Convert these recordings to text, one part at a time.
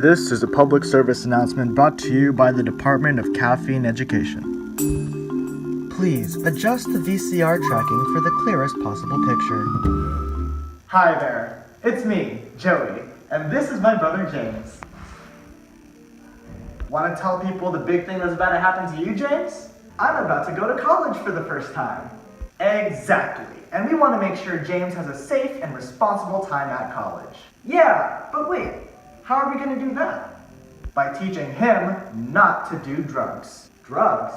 This is a public service announcement brought to you by the Department of Caffeine Education. Please adjust the VCR tracking for the clearest possible picture. Hi there, it's me, Joey, and this is my brother James. Want to tell people the big thing that's about to happen to you, James? I'm about to go to college for the first time. Exactly, and we want to make sure James has a safe and responsible time at college. Yeah, but wait, how are we going to do that? By teaching him not to do drugs. Drugs?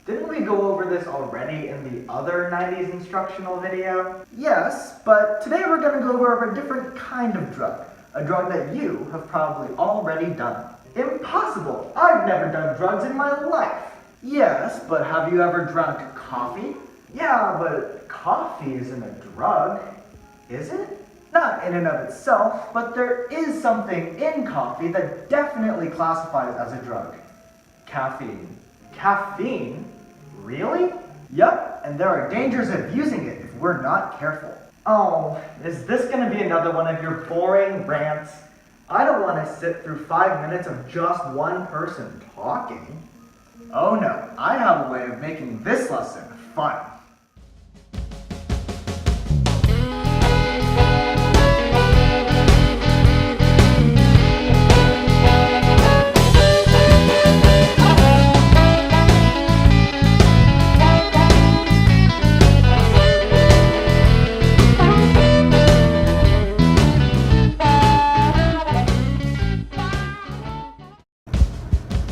Didn't we go over this already in the other 90s instructional video? Yes, but today we're going to go over a different kind of drug. A drug that you have probably already done. Impossible! I've never done drugs in my life. Yes, but have you ever drunk coffee? Yeah, but coffee isn't a drug, is it? Not in and of itself, but there is something in coffee that definitely classifies as a drug. Caffeine. Caffeine? Really? Yup, and there are dangers of using it if we're not careful. Oh, is this gonna be another one of your boring rants? I don't want to sit through 5 minutes of just one person talking. Oh no, I have a way of making this lesson fun.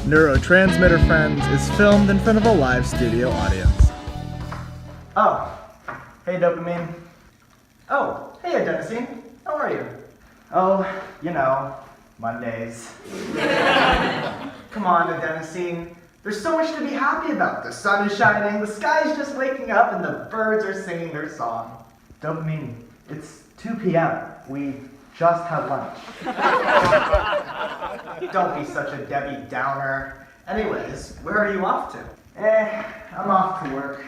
Neurotransmitter Friends is filmed in front of a live studio audience. Oh, hey dopamine. Oh, hey adenosine. How are you? Oh, you know, Mondays. Come on, adenosine. There's so much to be happy about. The sun is shining, the sky's just waking up, and the birds are singing their song. Dopamine, it's 2 p.m. We just had lunch. Don't be such a Debbie Downer. Anyways, where are you off to? I'm off to work.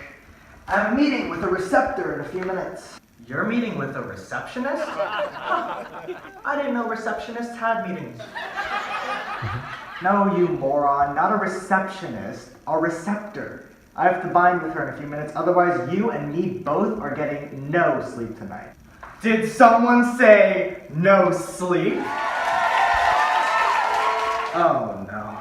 I have a meeting with a receptor in a few minutes. You're meeting with a receptionist? Huh. I didn't know receptionists had meetings. No, you moron, not a receptionist, a receptor. I have to bind with her in a few minutes, otherwise you and me both are getting no sleep tonight. Did someone say no sleep? Oh no.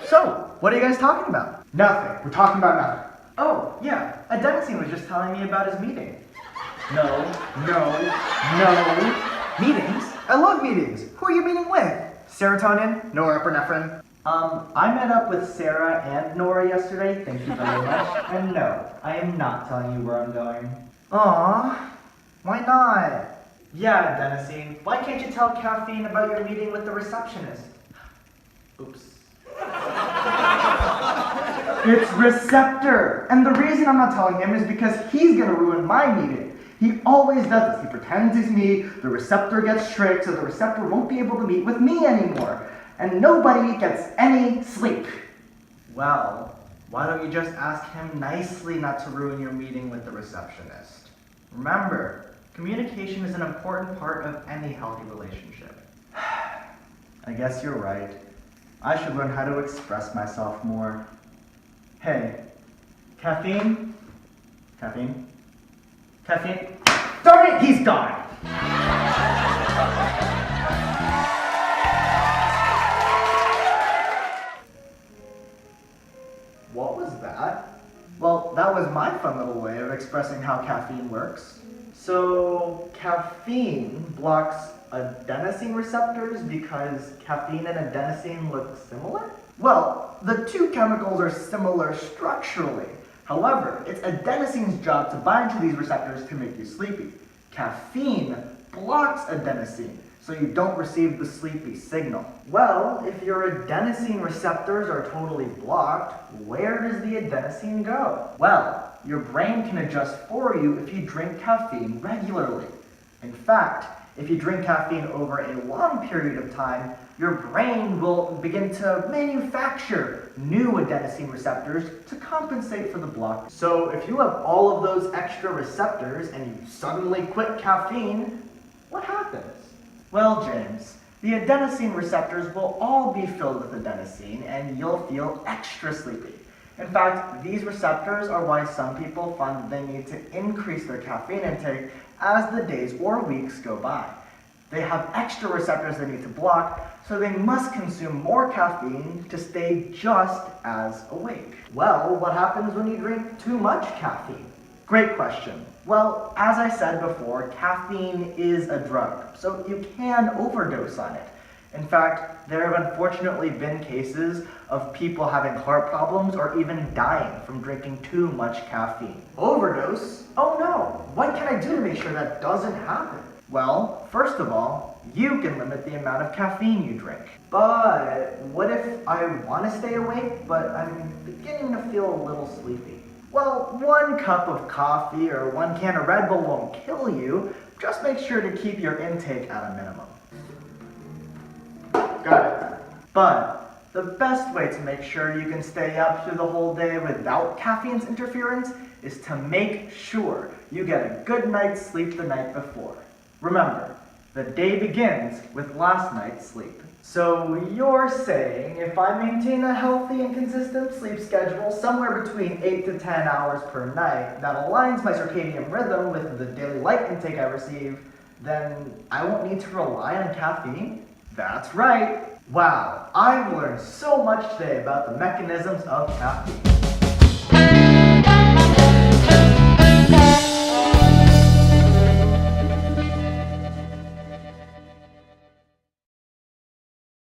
So, what are you guys talking about? Nothing. We're talking about nothing. Oh, yeah. Adenosine was just telling me about his meeting. No. Meetings? I love meetings. Who are you meeting with? Serotonin? Norepinephrine? I met up with Sarah and Nora yesterday. Thank you very much. And no, I am not telling you where I'm going. Aww. Why not? Yeah, adenosine. Why can't you tell Caffeine about your meeting with the receptionist? Oops. It's receptor! And the reason I'm not telling him is because he's gonna ruin my meeting. He always does this. He pretends he's me, the receptor gets tricked, so the receptor won't be able to meet with me anymore. And nobody gets any sleep. Well, why don't you just ask him nicely not to ruin your meeting with the receptionist? Remember, communication is an important part of any healthy relationship. I guess you're right. I should learn how to express myself more. Hey, Caffeine? Caffeine? Caffeine? Darn it, he's gone! What was that? Well, that was my fun little way of expressing how caffeine works. So, caffeine blocks adenosine receptors because caffeine and adenosine look similar? Well, the two chemicals are similar structurally. However, it's adenosine's job to bind to these receptors to make you sleepy. Caffeine blocks adenosine, so you don't receive the sleepy signal. Well, if your adenosine receptors are totally blocked, where does the adenosine go? Well, your brain can adjust for you if you drink caffeine regularly. In fact, if you drink caffeine over a long period of time, your brain will begin to manufacture new adenosine receptors to compensate for the block. So if you have all of those extra receptors and you suddenly quit caffeine, what happens? Well, James, The adenosine receptors will all be filled with adenosine and you'll feel extra sleepy. In fact, these receptors are why some people find that they need to increase their caffeine intake as the days or weeks go by. They have extra receptors they need to block, so they must consume more caffeine to stay just as awake. Well, what happens when you drink too much caffeine? Great question. Well, as I said before, caffeine is a drug, so you can overdose on it. In fact, there have unfortunately been cases of people having heart problems or even dying from drinking too much caffeine. Overdose? Oh no! What can I do to make sure that doesn't happen? Well, first of all, you can limit the amount of caffeine you drink. But what if I want to stay awake, but I'm beginning to feel a little sleepy? Well, 1 cup of coffee or 1 can of Red Bull won't kill you. Just make sure to keep your intake at a minimum. Got it. But the best way to make sure you can stay up through the whole day without caffeine's interference is to make sure you get a good night's sleep the night before. Remember, the day begins with last night's sleep. So you're saying if I maintain a healthy and consistent sleep schedule somewhere between 8 to 10 hours per night that aligns my circadian rhythm with the daily light intake I receive, then I won't need to rely on caffeine? That's right. Wow, I've learned so much today about the mechanisms of caffeine.